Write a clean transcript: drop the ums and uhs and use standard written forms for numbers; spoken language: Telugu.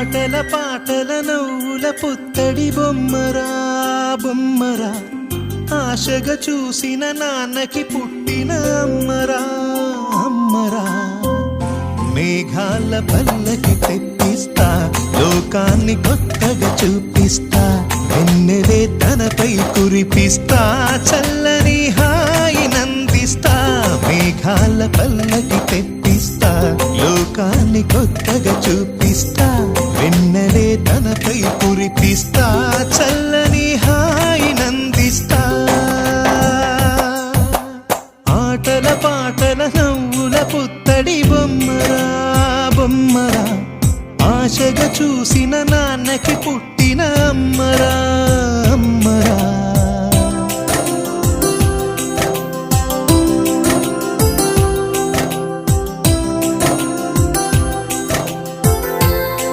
ఆటల పాటల నవ్వుల పుత్తడి బొమ్మరా బొమ్మరా, ఆశగా చూసిన నాన్నకి పుట్టిన అమ్మరా అమ్మరా. మేఘాల పల్లకి తెప్పిస్తా, లోకాన్ని కొత్తగా చూపిస్తా, వెన్నెలే తనపై కురిపిస్తా, చల్లని హాయి నందిస్తా. మేఘాల పల్లకి తెప్పిస్తా, లోకాన్ని కొత్తగా చూపిస్తా, వెన్నెలే తనపై కురిపిస్తా, చల్లని హాయి నందిస్తా. ఆటల పాటల నవ్వుల పుత్తడి బొమ్మరా బొమ్మరా, ఆశగా చూసిన నాన్నకి పుట్టిన అమ్మరా అమ్మరా.